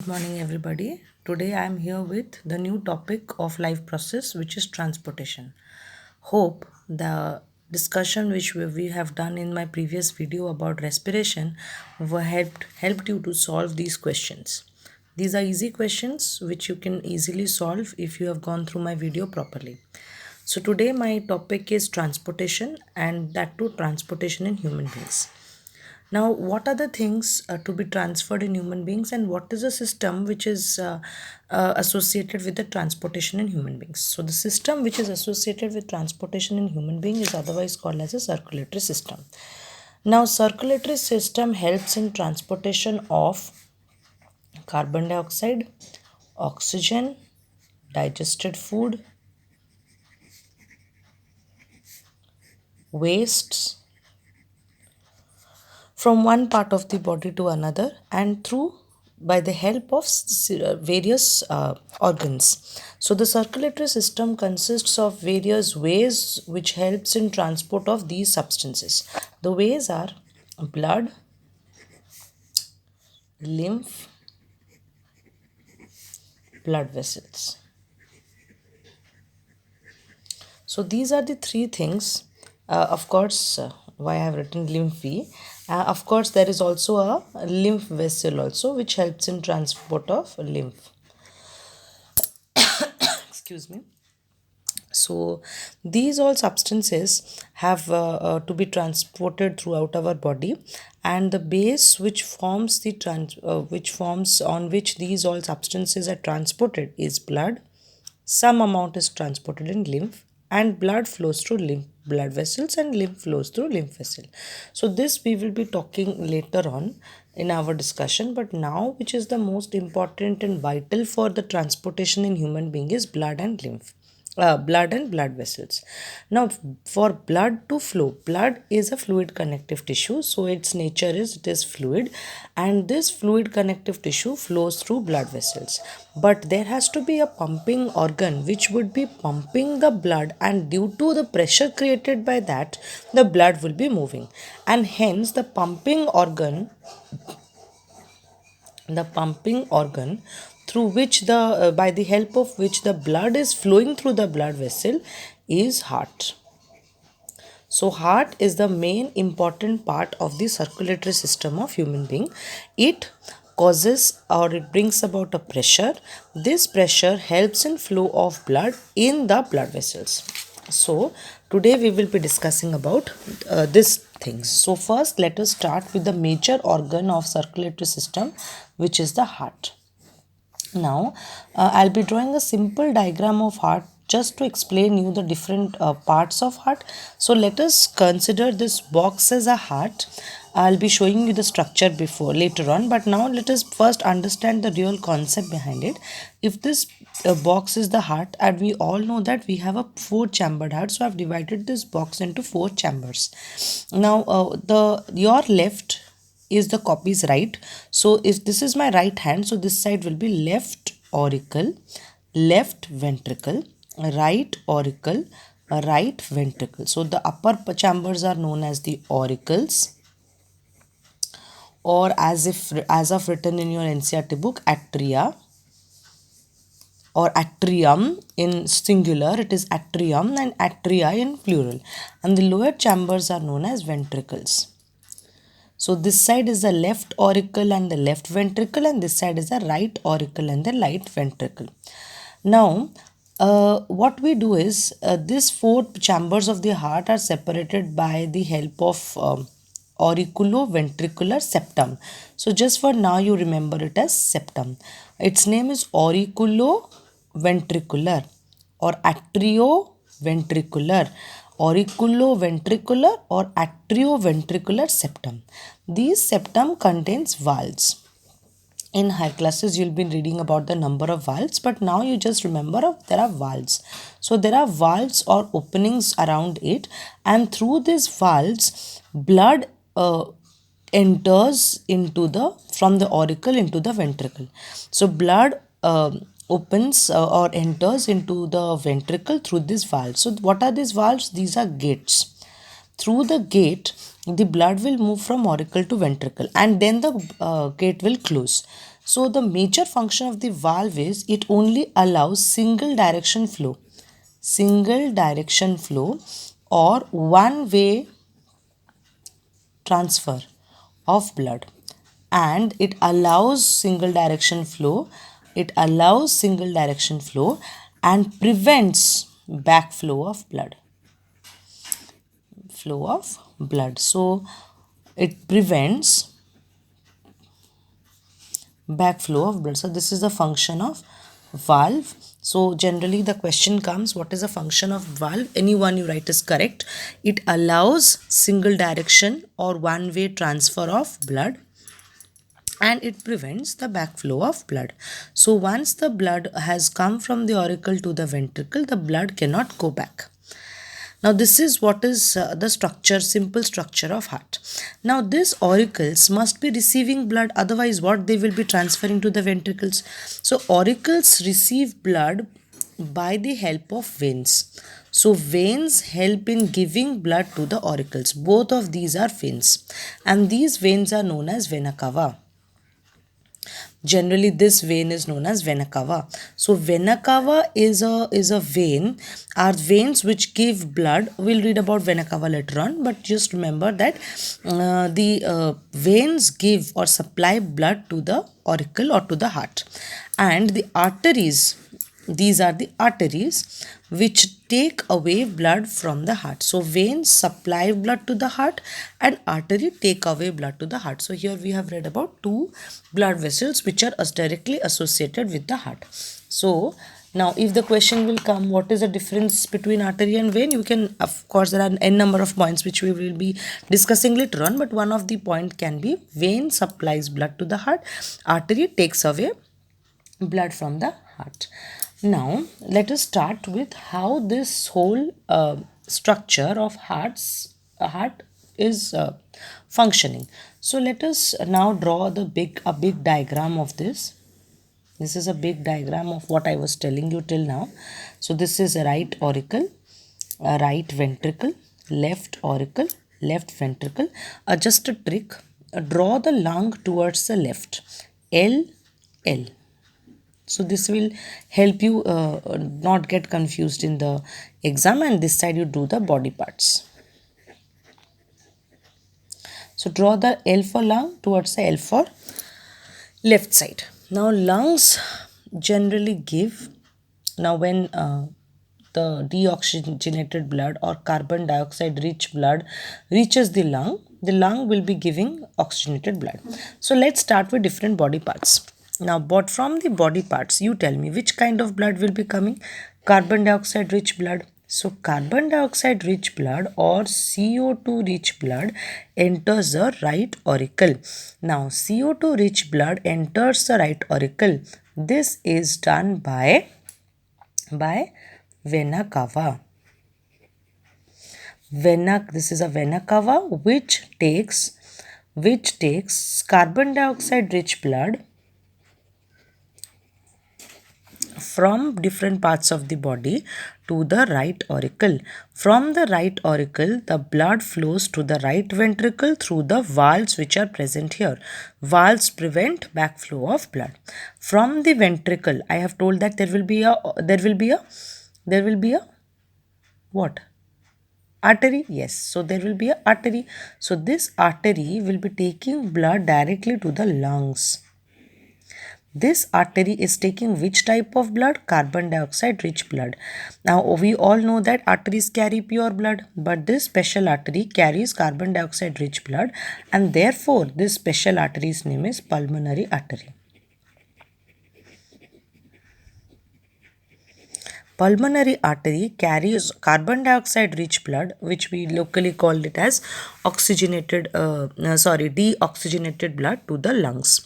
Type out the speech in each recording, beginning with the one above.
morning everybody. Today I am here with the new topic of life process, which is transportation. Hope the discussion which we have done in my previous video about respiration helped you to solve these questions. These are easy questions which you can easily solve if you have gone through my video properly. So today my topic is transportation, and that too transportation in human beings. Now, what are the things to be transferred in human beings, and what is the system which is associated with the transportation in human beings? So, the system which is associated with transportation in human being is otherwise called as a circulatory system. Now, circulatory system helps in transportation of carbon dioxide, oxygen, digested food, wastes from one part of the body to another, and through by the help of various organs. So the circulatory system consists of various ways which helps in transport of these substances. The ways are blood, lymph, blood vessels. So these are the three things. Of course, why I have written lymphy. Of course, there is also a lymph vessel also, which helps in transport of lymph. Excuse me. So these all substances have to be transported throughout our body, and the base which forms which forms on which these all substances are transported is blood. Some amount is transported in lymph, and blood flows through lymph blood vessels, and lymph flows through lymph vessel. So this we will be talking later on in our discussion, but now which is the most important and vital for the transportation in human being is blood and lymph. Blood and blood vessels. Now, for blood to flow, blood is a fluid connective tissue, so its nature is it is fluid, and this fluid connective tissue flows through blood vessels. But there has to be a pumping organ which would be pumping the blood, and due to the pressure created by that, the blood will be moving, and hence the pumping organ through which by the help of which the blood is flowing through the blood vessel is heart. So heart is the main important part of the circulatory system of human being. It causes or it brings about a pressure. This pressure helps in flow of blood in the blood vessels. So today we will be discussing about these things. So first let us start with the major organ of circulatory system, which is the heart. Now I'll be drawing a simple diagram of heart just to explain you the different parts of heart. So let us consider this box as a heart. I'll be showing you the structure later on, but now let us first understand the real concept behind it. If this box is the heart, and we all know that we have a 4-chambered heart, so I've divided this box into 4 chambers. Now your left is the copy's right. So if this is my right hand, so this side will be left auricle, left ventricle, right auricle, right ventricle. So the upper chambers are known as the auricles, or as of written in your NCERT book, atria, or atrium in singular, it is atrium, and atria in plural. And the lower chambers are known as ventricles. So this side is the left auricle and the left ventricle, and this side is the right auricle and the right ventricle. Now, what we do is these 4 chambers of the heart are separated by the help of auriculoventricular septum. So just for now you remember it as septum. Its name is auriculoventricular or atrioventricular, auriculoventricular or atrioventricular septum. These septum contains valves. In higher classes you'll be reading about the number of valves, but now you just remember there are valves. So there are valves or openings around it, and through these valves blood enters from the auricle into the ventricle. So blood opens or enters into the ventricle through this valve. So what are these valves? These are gates. Through the gate, the blood will move from auricle to ventricle, and then the gate will close. So the major function of the valve is it only allows single direction flow or one way transfer of blood, and it allows single direction flow, and prevents backflow of blood. So it prevents backflow of blood. So this is the function of valve. So generally the question comes, what is the function of valve? Anyone you write is correct. It allows single direction or one way transfer of blood, and it prevents the backflow of blood. So once the blood has come from the auricle to the ventricle, the blood cannot go back. Now this is what is the simple structure of heart. Now these auricles must be receiving blood, otherwise what they will be transferring to the ventricles. So auricles receive blood by the help of veins. So veins help in giving blood to the auricles. Both of these are veins, and these veins are known as vena cava. Generally this vein is known as vena cava. So vena cava is a vein, are veins which give blood. We'll read about vena cava later on, but just remember that the veins give or supply blood to the auricle or to the heart, and the arteries, these are the arteries which take away blood from the heart. So veins supply blood to the heart and artery take away blood to the heart. So here we have read about two blood vessels which are directly associated with the heart. So now if the question will come, what is the difference between artery and vein? You can, of course, there are n number of points which we will be discussing later on, but one of the point can be vein supplies blood to the heart, artery takes away blood from the heart. Now let us start with how this whole structure of heart is functioning. So let us now draw a big diagram of this. This is a big diagram of what I was telling you till now. So this is a right auricle, a right ventricle, left auricle, left ventricle. Just a trick, draw the lung towards the left, L, L. So this will help you not get confused in the exam, and this side you do the body parts. So draw the L for lung towards the L for left side. Now lungs generally give, now when the deoxygenated blood or carbon dioxide rich blood reaches the lung will be giving oxygenated blood. So let's start with different body parts. Now, but from the body parts, you tell me which kind of blood will be coming? Carbon dioxide rich blood. So, carbon dioxide rich blood or CO2 rich blood enters the right auricle. Now, CO2 rich blood enters the right auricle. This is done by vena cava. This is a vena cava which takes carbon dioxide rich blood from different parts of the body to the right auricle. From the right auricle, the blood flows to the right ventricle through the valves which are present here. Valves prevent backflow of blood. From the ventricle, I have told that there will be a what? Artery. Yes, so there will be a artery. So this artery will be taking blood directly to the lungs. This artery is taking which type of blood? Carbon dioxide rich blood. Now we all know that arteries carry pure blood, but this special artery carries carbon dioxide rich blood, and therefore this special artery's name is pulmonary artery. Pulmonary artery carries carbon dioxide rich blood, which we locally called it as deoxygenated blood, to the lungs.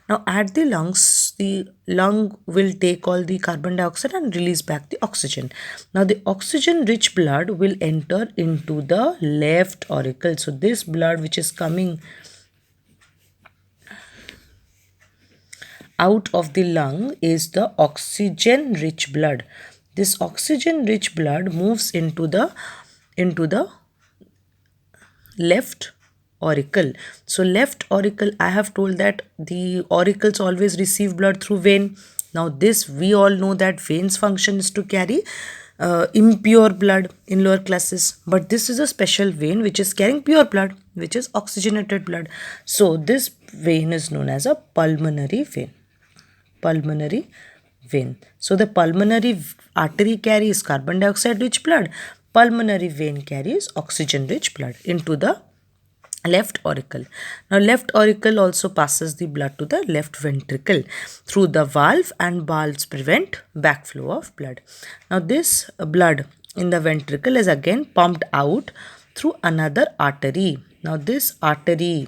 Now at the lungs, the lung will take all the carbon dioxide and release back the oxygen. Now the oxygen rich blood will enter into the left auricle. So this blood which is coming out of the lung is the oxygen rich blood. This oxygen rich blood moves into the left auricle. So left auricle, I have told that the auricles always receive blood through vein. Now this, we all know that veins function is to carry impure blood in lower classes, but this is a special vein which is carrying pure blood, which is oxygenated blood. So this vein is known as a pulmonary vein. Pulmonary vein. So the pulmonary artery carries carbon dioxide rich blood. Pulmonary vein carries oxygen rich blood into the left auricle. Now left auricle also passes the blood to the left ventricle through the valve, and valves prevent backflow of blood. Now this blood in the ventricle is again pumped out through another artery. Now this artery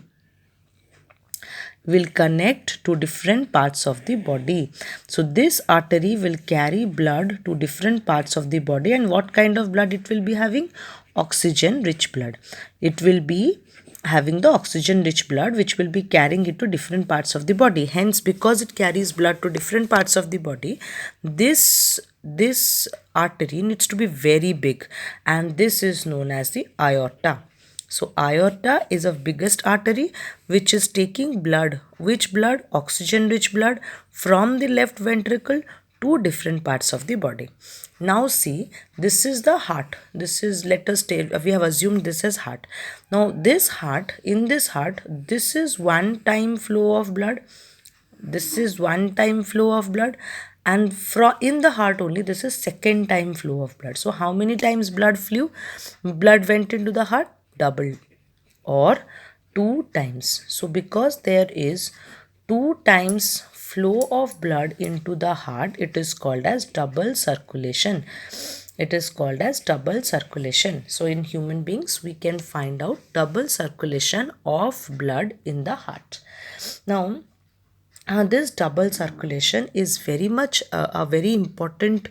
will connect to different parts of the body. So this artery will carry blood to different parts of the body, and what kind of blood it will be having? Oxygen rich blood. It will be having the oxygen rich blood which will be carrying it to different parts of the body. Hence, because it carries blood to different parts of the body, this artery needs to be very big, and this is known as the aorta. So aorta is a biggest artery which is taking blood. Which blood? Oxygen rich blood from the left ventricle to different parts of the body. Now see, this is the heart. This is, let us take, we have assumed this is heart. Now this heart, in this heart, this is one time flow of blood. This is one time flow of blood, and in the heart only this is second time flow of blood. So how many times blood went into the heart? Double, or two times. So because there is two times flow of blood into the heart, it is called as double circulation. It is called as double circulation. So in human beings we can find out double circulation of blood in the heart. Now this double circulation is very much a very important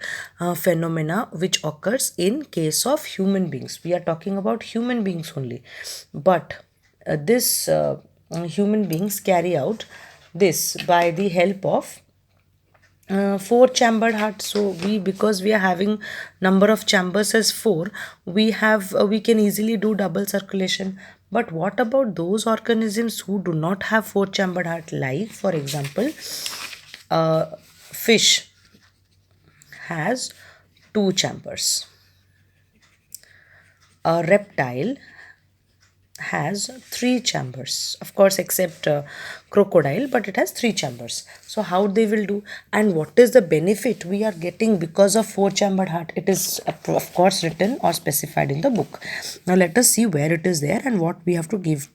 phenomena which occurs in case of human beings. We are talking about human beings only, but this human beings carry out this by the help of four chambered heart. So because we are having number of chambers as four, we can easily do double circulation. But what about those organisms who do not have four chambered heart? Like for example, fish has two chambers, a reptile has three chambers, of course except crocodile, but it has three chambers. So how they will do, and what is the benefit we are getting because of four chambered heart? It is of course written or specified in the book. Now let us see where it is there and what we have to give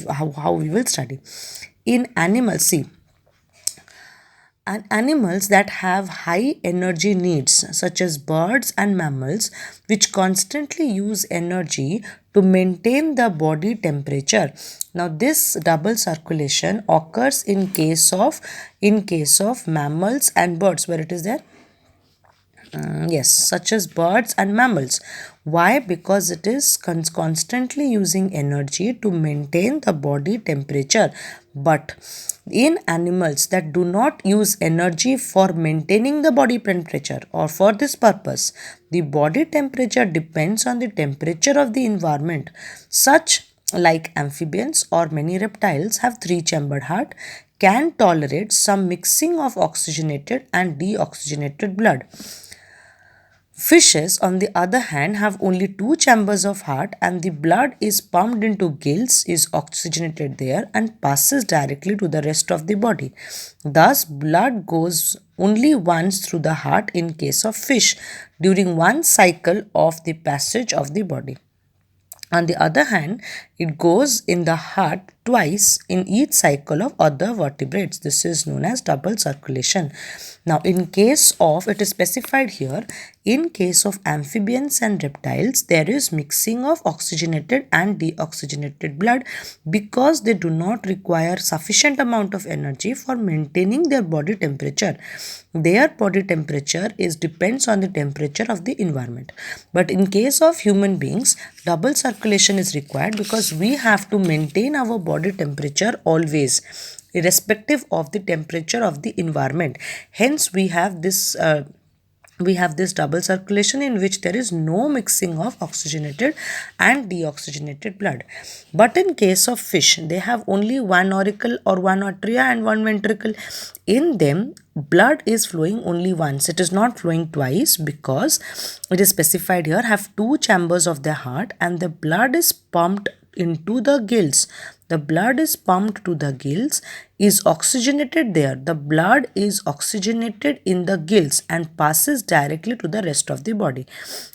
how we will study. In animals, see, and animals that have high energy needs such as birds and mammals, which constantly use energy to maintain the body temperature. Now this double circulation occurs in case of mammals and birds. Where it is there? Yes, such as birds and mammals. Why? Because it is constantly using energy to maintain the body temperature. But in animals that do not use energy for maintaining the body temperature or for this purpose, the body temperature depends on the temperature of the environment. Such like amphibians or many reptiles have three-chambered heart, can tolerate some mixing of oxygenated and deoxygenated blood. Fishes, on the other hand, have only two chambers of heart, and the blood is pumped into gills, is oxygenated there, and passes directly to the rest of the body. Thus, blood goes only once through the heart in case of fish during one cycle of the passage of the body. On the other hand, it goes in the heart twice in each cycle of other vertebrates. This is known as double circulation. Now, in case of, it is specified here, in case of amphibians and reptiles, there is mixing of oxygenated and deoxygenated blood because they do not require sufficient amount of energy for maintaining their body temperature. Their body temperature depends on the temperature of the environment. But in case of human beings, double circulation is required because we have to maintain our body temperature always, irrespective of the temperature of the environment. Hence, we have this we have this double circulation in which there is no mixing of oxygenated and deoxygenated blood. But in case of fish, they have only one auricle or one atria and one ventricle. In them, blood is flowing only once. It is not flowing twice because it is specified here have two chambers of the heart and the blood is pumped into the gills. The blood is pumped to the gills, is oxygenated there. The blood is oxygenated in the gills and passes directly to the rest of the body.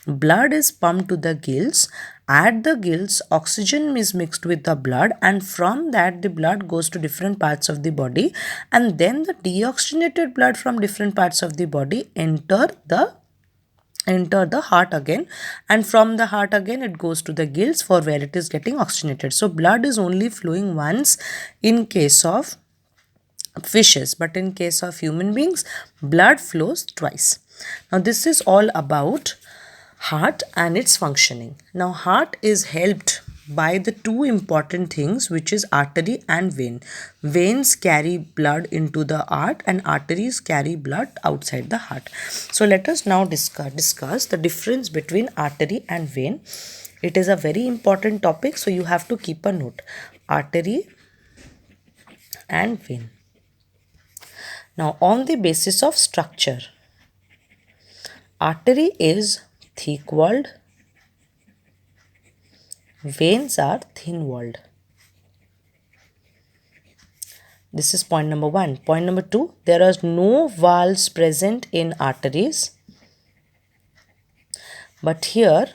Blood is pumped to the gills. At the gills, oxygen is mixed with the blood, and from that the blood goes to different parts of the body, and then the deoxygenated blood from different parts of the body enter the heart again, and from the heart again it goes to the gills for where it is getting oxygenated. So blood is only flowing once in case of fishes, but in case of human beings blood flows twice. Now this is all about heart and its functioning. Now heart is helped by the two important things, which is artery and vein. Veins carry blood into the heart and arteries carry blood outside the heart. So let us now discuss the difference between artery and vein. It is a very important topic, so you have to keep a note. Artery and vein. Now on the basis of structure, artery is thick-walled, veins are thin-walled. This is point number 1. Point number 2, there are no valves present in arteries, but here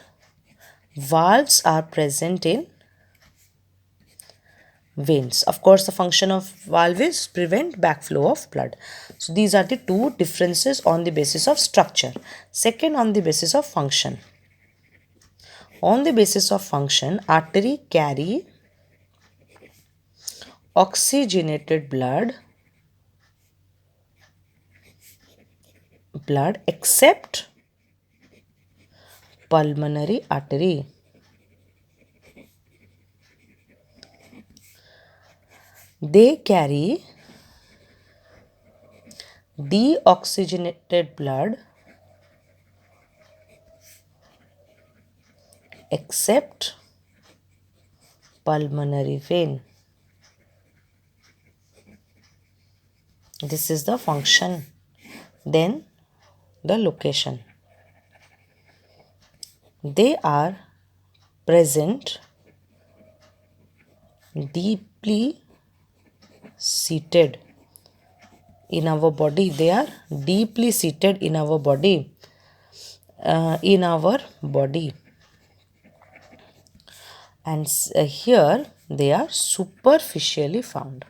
valves are present in veins. Of course, the function of valve is prevent backflow of blood. So these are the two differences on the basis of structure. Second, on the basis of function. On the basis of function, artery carry oxygenated blood except pulmonary artery. They carry deoxygenated blood except pulmonary vein. This is the function. Then the location. They are present deeply seated in our body. They are deeply seated in our body. And here they are superficially found.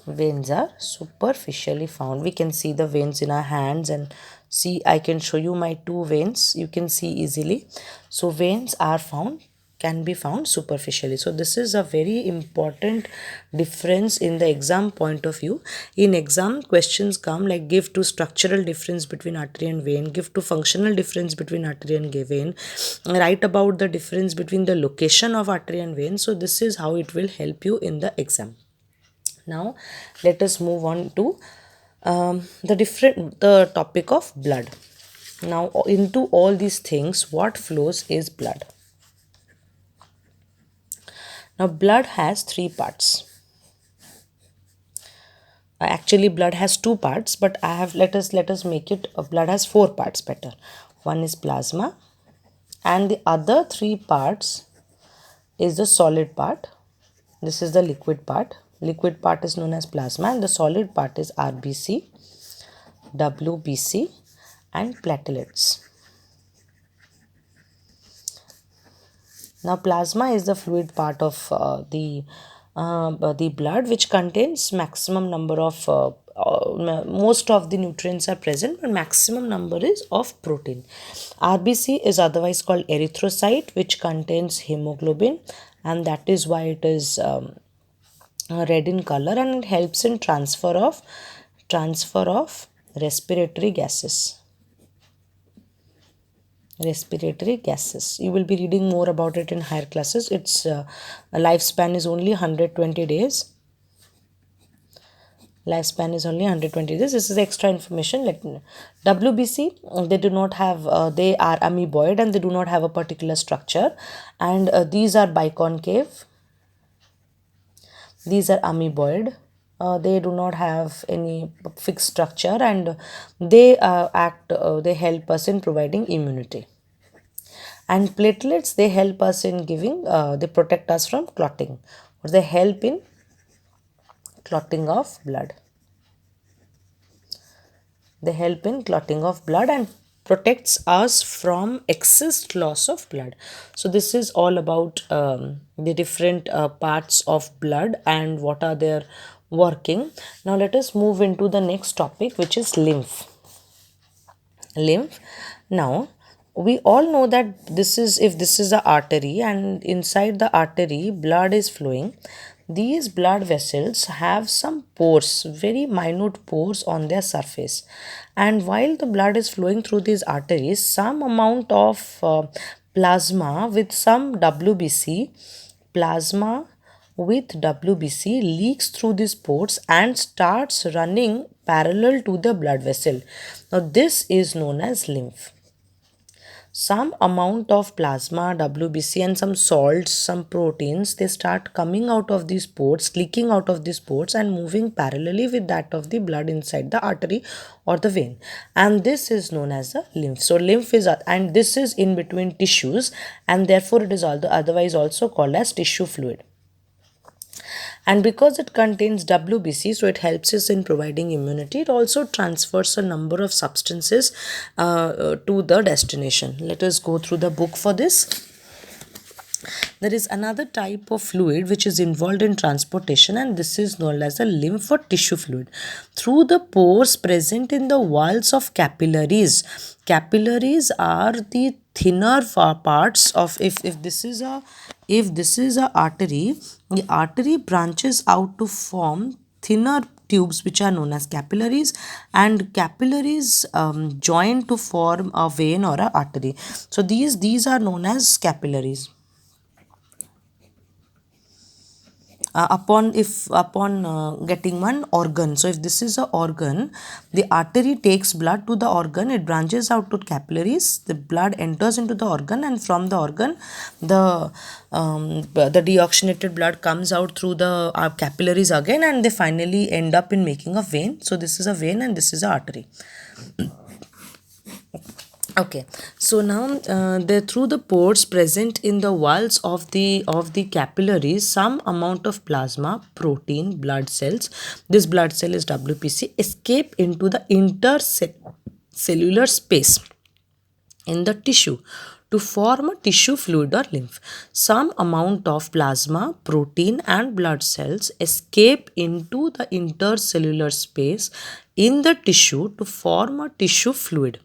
Veins are superficially found. We can see the veins in our hands, and see, I can show you my two veins. You can see easily. So veins are found, can be found superficially. So this is a very important difference in the exam point of view. In exam, questions come like give to structural difference between artery and vein, give to functional difference between artery and vein, write about the difference between the location of artery and vein. So this is how it will help you in the exam. Now let us move on to the topic of blood. Now into all these things, what flows is blood. Now blood has three parts. Actually blood has two parts, but let us make it blood has four parts better. One is plasma, and the other three parts is the solid part. This is the liquid part. Liquid part is known as plasma, and the solid part is RBC, WBC and platelets. Now plasma is the fluid part of the blood, which contains maximum number of most of the nutrients are present, but maximum number is of protein. RBC is otherwise called erythrocyte, which contains hemoglobin, and that is why it is red in color, and it helps in transfer of respiratory gases. You will be reading more about it in higher classes. Its lifespan is only 120 days. Lifespan is only 120 days. This is extra information. Let me know. WBC, they do not have, they are amoeboid and they do not have a particular structure. And these are biconcave. These are amoeboid. They do not have any fixed structure, and they help us in providing immunity. And platelets, they help us in giving, they protect us from clotting, or they help in clotting of blood. They help in clotting of blood and protects us from excess loss of blood. So this is all about the different parts of blood and what are their working. Now let us move into the next topic, which is lymph. Lymph. Now we all know that this is, if this is the artery and inside the artery blood is flowing, these blood vessels have some pores, very minute pores on their surface, and while the blood is flowing through these arteries, some amount of plasma with some WBC, plasma with WBC leaks through these pores and starts running parallel to the blood vessel. Now this is known as lymph. Some amount of plasma, WBC, and some salts, some proteins, they start coming out of these pores, leaking out of these pores and moving parallelly with that of the blood inside the artery or the vein, and this is known as the lymph. So lymph is, and this is in between tissues, and therefore it is otherwise also called as tissue fluid. And because it contains WBC, so it helps us in providing immunity. It also transfers a number of substances to the destination. Let us go through the book for this. There is another type of fluid which is involved in transportation, and this is known as a lymph or tissue fluid. Through the pores present in the walls of capillaries. Capillaries are the thinner parts of, if this is a artery, the artery branches out to form thinner tubes which are known as capillaries, and capillaries join to form a vein or a artery. So these are known as capillaries. Upon getting one organ, so if this is a organ, the artery takes blood to the organ, it branches out to capillaries, the blood enters into the organ, and from the organ the deoxygenated blood comes out through the capillaries again, and they finally end up in making a vein. So this is a vein and this is a artery. Okay, so now through the pores present in the walls of the capillaries, some amount of plasma, protein, blood cells, this blood cell is WPC, escape into the intercellular space in the tissue to form a tissue fluid or lymph. Some amount of plasma, protein and blood cells escape into the intercellular space in the tissue to form a tissue fluid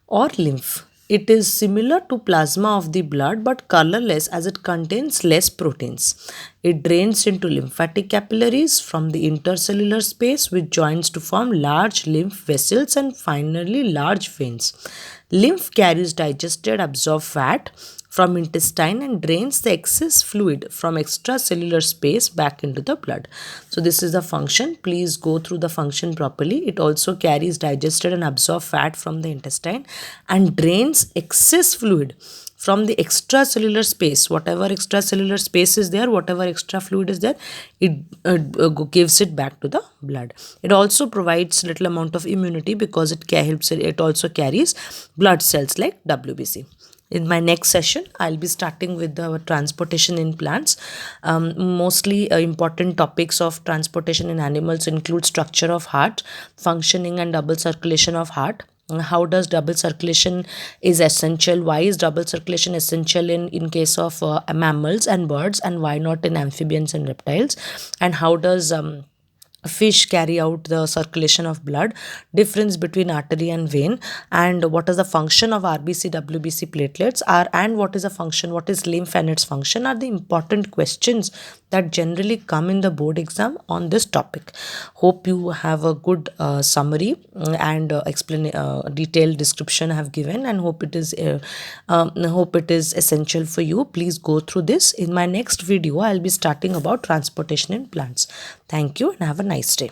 or lymph. It is similar to plasma of the blood but colorless as it contains less proteins. It drains into lymphatic capillaries from the intercellular space which joins to form large lymph vessels and finally large veins. Lymph carries digested absorbed fat from intestine and drains the excess fluid from extracellular space back into the blood. So this is the function. Please go through the function properly. It also carries digested and absorbed fat from the intestine and drains excess fluid from the extracellular space. Whatever extracellular space is there, whatever extra fluid is there, it gives it back to the blood. It also provides little amount of immunity because it also carries blood cells like WBC. In my next session, I'll be starting with the transportation in plants. Mostly important topics of transportation in animals include structure of heart, functioning and double circulation of heart. How does double circulation is essential? Why is double circulation essential in case of mammals and birds, and why not in amphibians and reptiles? And how does fish carry out the circulation of blood, difference between artery and vein, and what is the function of RBC, WBC platelets are, and what is the function, what is lymph and its function, are the important questions that generally come in the board exam on this topic. Hope you have a good summary and detailed description I have given, and hope it is essential for you. Please go through this. In my next video, I'll be starting about transportation in plants. Thank you and have a nice day.